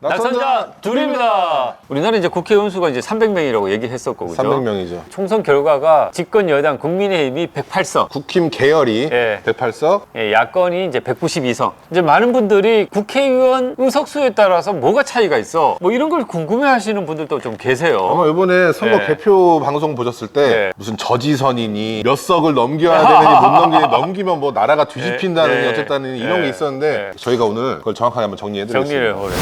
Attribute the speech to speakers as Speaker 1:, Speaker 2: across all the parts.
Speaker 1: 낙선자 둘입니다. 우리나라 이제 국회의원 수가 이제 300명이라고 얘기했었고, 그죠?
Speaker 2: 300명이죠.
Speaker 1: 총선 결과가 집권 여당 국민의힘이 108석.
Speaker 2: 국힘 계열이
Speaker 1: 예.
Speaker 2: 108석.
Speaker 1: 예, 야권이 이제 192석. 이제 많은 분들이 국회의원 의석수에 따라서 뭐가 차이가 있어? 뭐 이런 걸 궁금해 하시는 분들도 좀 계세요.
Speaker 2: 아마 이번에 선거
Speaker 1: 예.
Speaker 2: 개표 방송 보셨을 때
Speaker 1: 예.
Speaker 2: 무슨 저지선이니 몇 석을 넘겨야 되느니 못 넘기니 넘기면 뭐 나라가 뒤집힌다느니
Speaker 1: 예.
Speaker 2: 어쨌다느니 이런
Speaker 1: 예.
Speaker 2: 게 있었는데
Speaker 1: 예.
Speaker 2: 저희가 오늘 그걸 정확하게 한번 정리해드리겠습니다.
Speaker 1: 정리를 오래.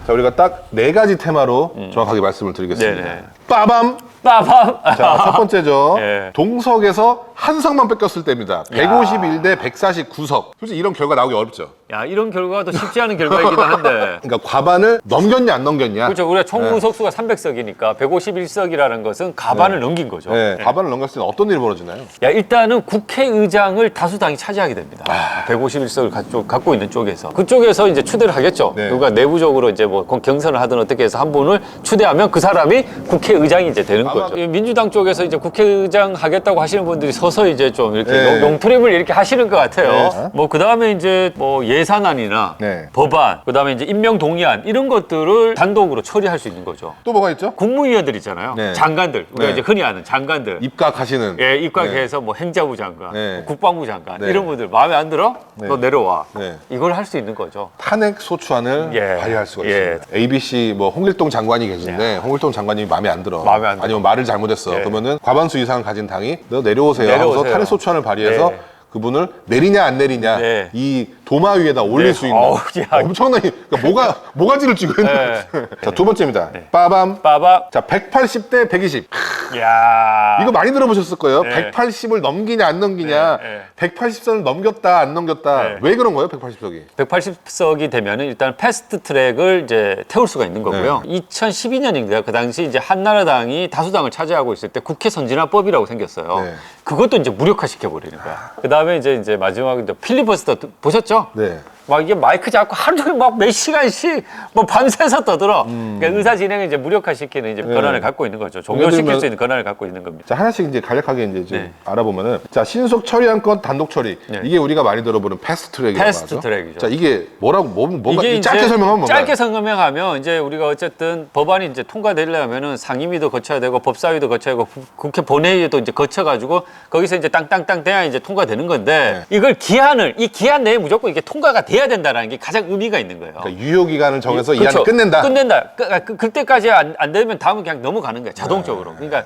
Speaker 2: 자, 우리가 딱 4가지 테마로 정확하게 말씀을 드리겠습니다.
Speaker 1: 네네.
Speaker 2: 빠밤!
Speaker 1: 빠밤.
Speaker 2: 자, 첫 번째죠.
Speaker 1: 예.
Speaker 2: 동석에서 한 석만 뺏겼을 때입니다. 151대 149석. 솔직히 이런 결과 나오기 어렵죠.
Speaker 1: 야, 이런 결과도 쉽지 않은 결과이기도 한데.
Speaker 2: 그러니까 과반을 넘겼냐 안 넘겼냐.
Speaker 1: 그렇죠. 우리가 총 의석수가 300석이니까 151석이라는 것은 가반을 넘긴 거죠.
Speaker 2: 네, 과반을 넘겼을 때는 어떤 일이 벌어지나요?
Speaker 1: 야, 일단은 국회의장을 다수당이 차지하게 됩니다. 151석을 갖고 있는 쪽에서. 그쪽에서 이제 추대를 하겠죠.
Speaker 2: 네.
Speaker 1: 누가 내부적으로 이제 뭐 경선을 하든 어떻게 해서 한 분을 추대하면 그 사람이 국회의장이 이제 되는 거죠. 민주당 쪽에서 이제 국회의장 하겠다고 하시는 분들이 서서 이제 좀 이렇게
Speaker 2: 네.
Speaker 1: 용트림을 이렇게 하시는 것 같아요.
Speaker 2: 네.
Speaker 1: 뭐 그 다음에 이제 뭐 예산안이나
Speaker 2: 네.
Speaker 1: 법안, 그 다음에 이제 임명동의안 이런 것들을 단독으로 처리할 수 있는 거죠.
Speaker 2: 또 뭐가 있죠?
Speaker 1: 국무위원들 있잖아요.
Speaker 2: 네.
Speaker 1: 장관들. 우리가
Speaker 2: 네.
Speaker 1: 이제 흔히 아는 장관들.
Speaker 2: 입각하시는.
Speaker 1: 예, 입각해서 뭐 행자부 장관,
Speaker 2: 네.
Speaker 1: 뭐 국방부 장관
Speaker 2: 네.
Speaker 1: 이런 분들 마음에 안 들어?
Speaker 2: 네.
Speaker 1: 너 내려와.
Speaker 2: 네.
Speaker 1: 이걸 할 수 있는 거죠.
Speaker 2: 탄핵 소추안을
Speaker 1: 예.
Speaker 2: 발의할 수가
Speaker 1: 예.
Speaker 2: 있습니다. ABC 뭐 홍길동 장관이 계신데 홍길동 장관님이 마음에 안 들어.
Speaker 1: 마음에 안 들어.
Speaker 2: 아니면 말을 잘못했어.
Speaker 1: 예.
Speaker 2: 그러면은 과반수 이상 가진 당이 너 내려오세요.
Speaker 1: 내려오세요.
Speaker 2: 하면서 탄핵 소추안을 발의해서
Speaker 1: 네.
Speaker 2: 그분을 내리냐 안 내리냐
Speaker 1: 네.
Speaker 2: 이 도마 위에다 올릴
Speaker 1: 네.
Speaker 2: 수 있는
Speaker 1: 어우, 야.
Speaker 2: 엄청나게 그러니까 모가지를 쥐고 있는.
Speaker 1: 네.
Speaker 2: 자, 두 번째입니다. 빠밤.
Speaker 1: 빠바.
Speaker 2: 자, 180대 120.
Speaker 1: 야.
Speaker 2: 이거 많이 들어보셨을 거예요.
Speaker 1: 네.
Speaker 2: 180을 넘기냐 안 넘기냐.
Speaker 1: 네.
Speaker 2: 180선을 넘겼다 안 넘겼다.
Speaker 1: 네.
Speaker 2: 왜 그런 거예요? 180석이.
Speaker 1: 180석이 되면은 일단 패스트 트랙을 이제 태울 수가 있는 거고요. 2012년인가요? 그 당시 이제 한나라당이 다수당을 차지하고 있을 때 국회 선진화법이라고 생겼어요.
Speaker 2: 네.
Speaker 1: 그것도 이제 무력화시켜 버리는 거야. 그 다음에 이제 마지막에 이제 필리버스터 보셨죠?
Speaker 2: 네.
Speaker 1: 막 이게 마이크 잡고 하루 종일 막 몇 시간씩 뭐 밤새서 떠들어. 그러니까 의사 진행을 이제 무력화시키는 이제 권한을 갖고 있는 거죠. 종료시킬 수 있는 권한을 갖고 있는 겁니다.
Speaker 2: 자, 하나씩 이제 간략하게 이제 좀
Speaker 1: 네.
Speaker 2: 알아보면은 자, 신속 처리한 건 단독 처리.
Speaker 1: 네.
Speaker 2: 이게 우리가 많이 들어보는 패스트 트랙이라고
Speaker 1: 패스트
Speaker 2: 하죠.
Speaker 1: 트랙이죠.
Speaker 2: 자, 이게 뭐가
Speaker 1: 이게
Speaker 2: 짧게
Speaker 1: 이제
Speaker 2: 설명하면 뭔가요?
Speaker 1: 짧게 설명하면 이제 우리가 어쨌든 법안이 이제 통과되려면은 상임위도 거쳐야 되고 법사위도 거쳐야 되고 국회 본회의도 이제 거쳐가지고 거기서 이제 땅땅땅 돼야 이제 통과되는 건데 이걸 이 기한 내에 무조건 이게 통과가 돼야 된다라는 게 가장 의미가 있는 거예요.
Speaker 2: 그러니까 유효 기간을 정해서 이
Speaker 1: 그렇죠.
Speaker 2: 안을 끝낸다.
Speaker 1: 끝낸다. 그때까지 안 되면 다음은 그냥 넘어가는 거야. 자동적으로. 그러니까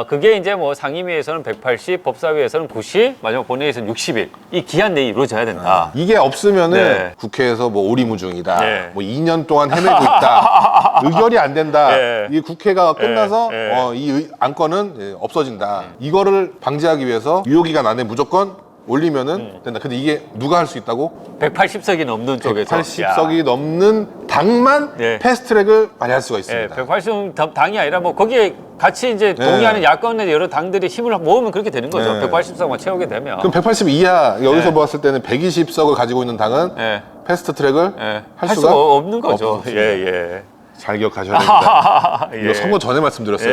Speaker 1: 그게 이제 뭐 상임위에서는 180, 법사위에서는 90, 마지막 본회의에서는 60일. 이 기한 내에 이루어져야 된다.
Speaker 2: 이게 없으면은
Speaker 1: 네.
Speaker 2: 국회에서 뭐 오리무중이다.
Speaker 1: 네.
Speaker 2: 뭐 2년 동안 헤매고 있다. 의결이 안 된다.
Speaker 1: 네.
Speaker 2: 이 국회가 끝나서
Speaker 1: 네.
Speaker 2: 이 안건은 없어진다. 이거를 방지하기 위해서 유효 기간 안에 무조건 올리면은 된다. 근데 이게 누가 할 수 있다고?
Speaker 1: 180석이 넘는 쪽에서.
Speaker 2: 180석이 넘는 당만
Speaker 1: 네.
Speaker 2: 패스트트랙을 발휘할 수가
Speaker 1: 예,
Speaker 2: 있습니다.
Speaker 1: 180 당이 아니라 뭐 거기에 같이 이제 동의하는 야권의 여러 당들이 힘을 모으면 그렇게 되는 거죠.
Speaker 2: 네.
Speaker 1: 180석만 채우게 되면.
Speaker 2: 그럼 180 이하 여기서
Speaker 1: 네.
Speaker 2: 보았을 때는 120석을 가지고 있는 당은
Speaker 1: 예,
Speaker 2: 패스트트랙을
Speaker 1: 예.
Speaker 2: 할
Speaker 1: 할
Speaker 2: 수가
Speaker 1: 수가 없는 거죠.
Speaker 2: 없습니다.
Speaker 1: 예.
Speaker 2: 잘 기억하셔야 됩니다.
Speaker 1: 예.
Speaker 2: 이거 선거 전에 말씀드렸어요.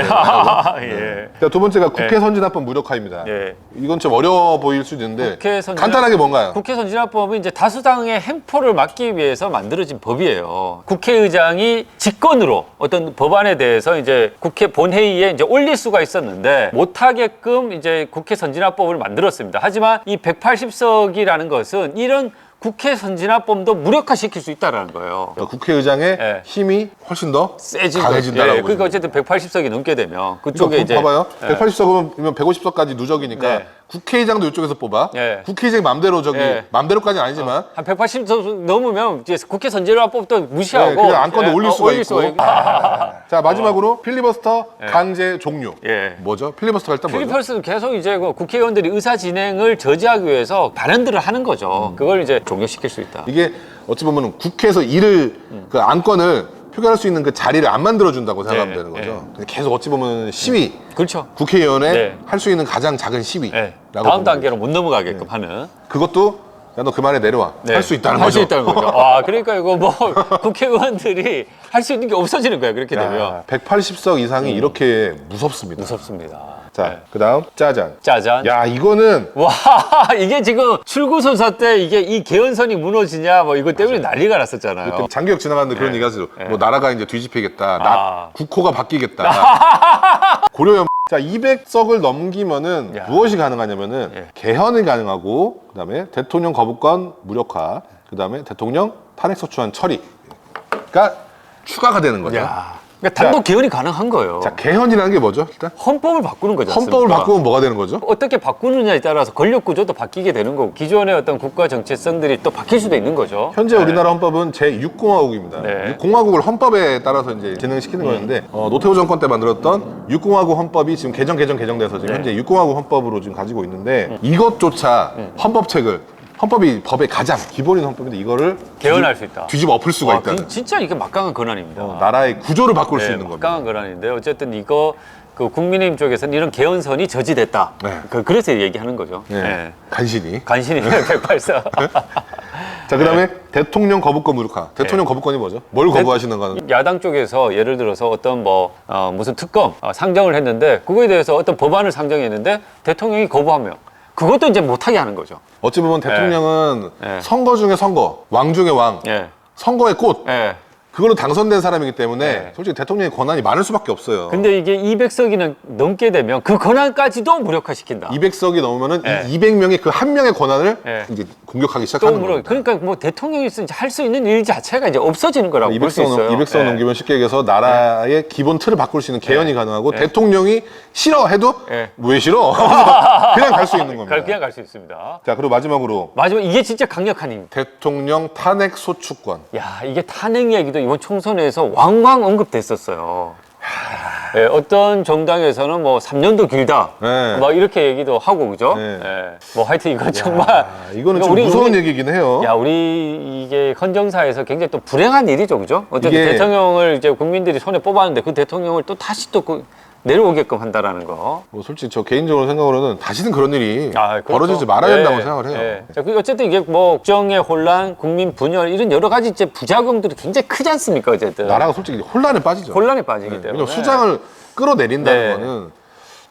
Speaker 1: 예.
Speaker 2: 자, 두 번째가 국회 선진화법 무력화입니다.
Speaker 1: 예.
Speaker 2: 이건 좀 어려워 보일 수도 있는데
Speaker 1: 국회 선진화-
Speaker 2: 간단하게 뭔가요?
Speaker 1: 국회 선진화법은 이제 다수당의 횡포를 막기 위해서 만들어진 법이에요. 국회의장이 직권으로 어떤 법안에 대해서 이제 국회 본회의에 이제 올릴 수가 있었는데 못하게끔 이제 국회 선진화법을 만들었습니다. 하지만 이 180석이라는 것은 이런 국회 선진화법도 무력화시킬 수 있다는 거예요.
Speaker 2: 그러니까 국회의장의
Speaker 1: 예.
Speaker 2: 힘이 훨씬 더
Speaker 1: 세진
Speaker 2: 강해진다라고.
Speaker 1: 그러니까 어쨌든 180석이 넘게 되면 그쪽에 이제
Speaker 2: 봐봐요.
Speaker 1: 예.
Speaker 2: 180석이면 150석까지 누적이니까
Speaker 1: 네.
Speaker 2: 국회의장도 이쪽에서 뽑아.
Speaker 1: 예.
Speaker 2: 국회의장이 맘대로
Speaker 1: 예.
Speaker 2: 맘대로까지는 아니지만
Speaker 1: 한 180석 넘으면 이제 국회 선진화법도 무시하고
Speaker 2: 네, 그냥 안건도
Speaker 1: 예,
Speaker 2: 올릴 수가 있고.
Speaker 1: 있고.
Speaker 2: 자, 마지막으로 필리버스터 강제 종료.
Speaker 1: 예.
Speaker 2: 뭐죠? 필리버스터가 일단 뭐죠?
Speaker 1: 필리버스터는 계속 이제 그 국회의원들이 의사 진행을 저지하기 위해서 발언들을 하는 거죠. 그걸 이제 종료시킬 수 있다.
Speaker 2: 이게 어찌 보면 국회에서 일을 그 안건을 표결할 수 있는 그 자리를 안 만들어준다고 생각하면
Speaker 1: 네,
Speaker 2: 되는 거죠. 근데 계속 어찌 보면 시위,
Speaker 1: 그렇죠.
Speaker 2: 국회의원의
Speaker 1: 네.
Speaker 2: 할 수 있는 가장 작은 시위라고
Speaker 1: 네.
Speaker 2: 보면
Speaker 1: 다음 단계로 못 넘어가게끔 하는.
Speaker 2: 그것도 야, 너 그만해 내려와. 할 수 있다는 거죠.
Speaker 1: 할 수 있다는 거죠. 아, 그러니까 이거 뭐 국회의원들이 할 수 있는 게 없어지는 거야. 그렇게 되면.
Speaker 2: 180석 이상이 이렇게 무섭습니다.
Speaker 1: 무섭습니다.
Speaker 2: 자,
Speaker 1: 네.
Speaker 2: 그다음 짜잔.
Speaker 1: 짜잔.
Speaker 2: 야, 이거는
Speaker 1: 와, 이게 지금 출구선사 때 이게 이 개헌선이 무너지냐 뭐 이것 때문에 난리가 났었잖아요.
Speaker 2: 장기역 지나가는데 그런
Speaker 1: 네.
Speaker 2: 얘기 하세요.
Speaker 1: 네.
Speaker 2: 뭐 나라가 이제 뒤집히겠다.
Speaker 1: 아.
Speaker 2: 국호가 바뀌겠다. 고려연. 자, 200석을 넘기면은
Speaker 1: 야.
Speaker 2: 무엇이 가능하냐면은
Speaker 1: 예.
Speaker 2: 개헌이 가능하고 그다음에 대통령 거부권 무력화, 그다음에 대통령 탄핵소추안 처리가 추가가 되는 거죠.
Speaker 1: 야, 그러니까 단독 개헌이 가능한 거예요.
Speaker 2: 자, 개헌이라는 게 뭐죠? 일단
Speaker 1: 헌법을 바꾸는 거죠.
Speaker 2: 헌법을 바꾸면 뭐가 되는 거죠?
Speaker 1: 어떻게 바꾸느냐에 따라서 권력 구조도 바뀌게 되는 거고 기존의 어떤 국가 정체성들이 또 바뀔 수도 있는 거죠.
Speaker 2: 현재 우리나라 헌법은 제6공화국입니다.
Speaker 1: 네.
Speaker 2: 공화국을 헌법에 따라서 이제 진행시키는 거였는데 노태우 정권 때 만들었던 6공화국 헌법이 지금 개정돼서 지금
Speaker 1: 네.
Speaker 2: 현재 6공화국 헌법으로 지금 가지고 있는데 이것조차 헌법이 법의 가장 기본인 헌법인데 이거를
Speaker 1: 개헌할 수 있다.
Speaker 2: 뒤집어 엎을 수가
Speaker 1: 와,
Speaker 2: 있다는
Speaker 1: 진짜 이게 막강한 권한입니다.
Speaker 2: 나라의 구조를 바꿀 수
Speaker 1: 네,
Speaker 2: 있는 겁니다.
Speaker 1: 막강한 권한인데 어쨌든 이거 그 국민의힘 쪽에서는 이런 개헌선이 저지됐다.
Speaker 2: 네.
Speaker 1: 그래서 얘기하는 거죠.
Speaker 2: 네.
Speaker 1: 네.
Speaker 2: 간신히.
Speaker 1: 간신히 184.
Speaker 2: 자, 그다음에 대통령 거부권 무력화. 대통령 거부권이 뭐죠? 뭘 거부하시는가는
Speaker 1: 야당 쪽에서 예를 들어서 어떤 무슨 특검 상정을 했는데 그거에 대해서 어떤 법안을 상정했는데 대통령이 거부하면 그것도 이제 못하게 하는 거죠.
Speaker 2: 어찌 보면 대통령은
Speaker 1: 네.
Speaker 2: 선거 중에 선거, 왕 중에 왕,
Speaker 1: 예.
Speaker 2: 선거의 꽃.
Speaker 1: 예.
Speaker 2: 그걸로 당선된 사람이기 때문에
Speaker 1: 네.
Speaker 2: 솔직히 대통령의 권한이 많을 수밖에 없어요.
Speaker 1: 근데 이게 200석이나 넘게 되면 그 권한까지도 무력화시킨다.
Speaker 2: 200석이 넘으면은
Speaker 1: 네.
Speaker 2: 이 200명의 그 한 명의 권한을
Speaker 1: 네.
Speaker 2: 이제 공격하기
Speaker 1: 또
Speaker 2: 시작하는
Speaker 1: 무력.
Speaker 2: 겁니다.
Speaker 1: 그러니까 뭐 대통령이 할 수 있는 일 자체가 이제 없어지는 거라고 볼 수 있어요.
Speaker 2: 200석
Speaker 1: 예.
Speaker 2: 넘기면 쉽게 얘기해서 나라의 기본 틀을 바꿀 수 있는 개헌이 가능하고
Speaker 1: 네.
Speaker 2: 대통령이 싫어해도
Speaker 1: 네.
Speaker 2: 왜 싫어? 그냥 갈 수 있는 겁니다.
Speaker 1: 그냥 갈 수 있습니다.
Speaker 2: 자, 그리고 마지막으로
Speaker 1: 마지막 이게 진짜 강력한 힘.
Speaker 2: 대통령 탄핵 소추권.
Speaker 1: 야, 이게 탄핵 얘기도 이번 총선에서 왕왕 언급됐었어요. 예, 어떤 정당에서는 뭐 3년도 길다.
Speaker 2: 네.
Speaker 1: 막 이렇게 얘기도 하고 그죠?
Speaker 2: 네.
Speaker 1: 예. 뭐 하여튼 이건 정말
Speaker 2: 이거는
Speaker 1: 그러니까
Speaker 2: 좀 무서운 얘기긴 해요.
Speaker 1: 야, 우리 이게 헌정사에서 굉장히 또 불행한 일이죠, 그죠? 어쨌든
Speaker 2: 이게-
Speaker 1: 대통령을 이제 국민들이 손에 뽑았는데 그 대통령을 또 다시 또 내려오게끔 한다라는 거.
Speaker 2: 뭐 솔직히 저 개인적으로 생각으로는 다시는 그런 일이
Speaker 1: 그렇죠.
Speaker 2: 벌어지지 말아야 된다고
Speaker 1: 예,
Speaker 2: 생각을 해요.
Speaker 1: 예. 자, 그리고 어쨌든 이게 뭐 국정의 혼란, 국민 분열 이런 여러 가지 이제 부작용들이 굉장히 크지 않습니까, 어쨌든.
Speaker 2: 나라가 솔직히 혼란에 빠지죠.
Speaker 1: 혼란에 빠지기
Speaker 2: 네,
Speaker 1: 때문에.
Speaker 2: 왜냐면 수장을 끌어내린다는
Speaker 1: 네.
Speaker 2: 거는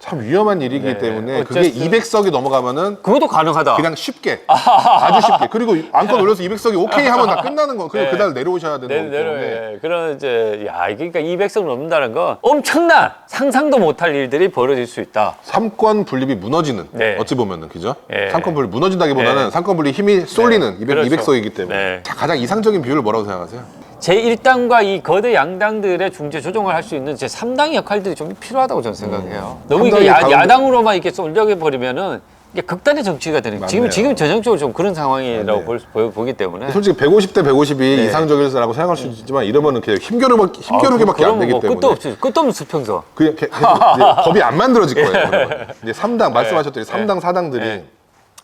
Speaker 2: 참 위험한 일이기
Speaker 1: 네.
Speaker 2: 때문에 그게
Speaker 1: 어쨌든-
Speaker 2: 200석이 넘어가면은
Speaker 1: 그것도 가능하다.
Speaker 2: 그냥 쉽게 아주 쉽게 그리고 안건 올려서 200석이 오케이 하면 다 끝나는 거. 그리고
Speaker 1: 네.
Speaker 2: 그날 내려오셔야 되는 거기 때문에
Speaker 1: 예. 그런 이제 야, 이게 그러니까 200석 넘는다는 건 엄청난 상상도 못할 일들이 벌어질 수 있다.
Speaker 2: 삼권 분립이 무너지는
Speaker 1: 네.
Speaker 2: 어찌 보면은 그죠?
Speaker 1: 예.
Speaker 2: 삼권 분립 무너진다기보다는
Speaker 1: 네.
Speaker 2: 삼권 분립 힘이 쏠리는
Speaker 1: 네. 그렇죠.
Speaker 2: 200석이기 때문에
Speaker 1: 네.
Speaker 2: 자, 가장 이상적인 비율을 뭐라고 생각하세요?
Speaker 1: 제1당과 이 거대 양당들의 중재 조정을 할 수 있는 제3당의 역할들이 좀 필요하다고 저는 생각해요. 너무 이게
Speaker 2: 삼당이 가운데-
Speaker 1: 야당으로만 이렇게 쏠려 버리면은 이게 극단의 정치가 되는
Speaker 2: 맞네요.
Speaker 1: 지금 전형적으로 좀 그런 상황이라고
Speaker 2: 맞네요.
Speaker 1: 보기 때문에
Speaker 2: 솔직히 150대 150이
Speaker 1: 네.
Speaker 2: 이상적이라고 생각할 수 있지만 이러면은 그냥 힘겨루기밖에 안
Speaker 1: 그러면
Speaker 2: 되기
Speaker 1: 뭐
Speaker 2: 때문에
Speaker 1: 끝도 없지. 끝도 없는 수평선.
Speaker 2: 그냥 계속 이제 법이 안 만들어질 거예요. 그러면. 이제 3당 말씀하셨더니
Speaker 1: 예.
Speaker 2: 3당 4당들이
Speaker 1: 예.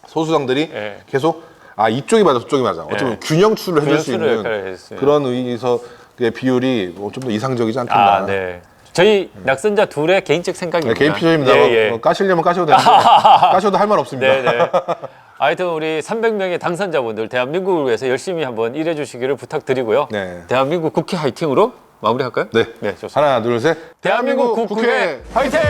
Speaker 2: 소수당들이
Speaker 1: 예.
Speaker 2: 계속 이쪽이 맞아 저쪽이 맞아. 어쩌면 균형추를 해줄 수
Speaker 1: 균형추를
Speaker 2: 있는
Speaker 1: 역할을 했어요.
Speaker 2: 그런 의의에서의 비율이 좀 더 이상적이지 않겠나.
Speaker 1: 네. 저희 낙선자 둘의 개인적
Speaker 2: 네,
Speaker 1: 생각입니다.
Speaker 2: 개인 피셜입니다.
Speaker 1: 예, 예.
Speaker 2: 까시려면 까셔도 되는데 까셔도 할 말 없습니다.
Speaker 1: 네, 네. 하여튼 우리 300명의 당선자분들 대한민국을 위해서 열심히 한번 일해 주시기를 부탁드리고요.
Speaker 2: 네.
Speaker 1: 대한민국 국회 화이팅으로 마무리할까요?
Speaker 2: 네.
Speaker 1: 네, 좋습니다.
Speaker 2: 하나 둘 셋.
Speaker 1: 대한민국 국회 화이팅!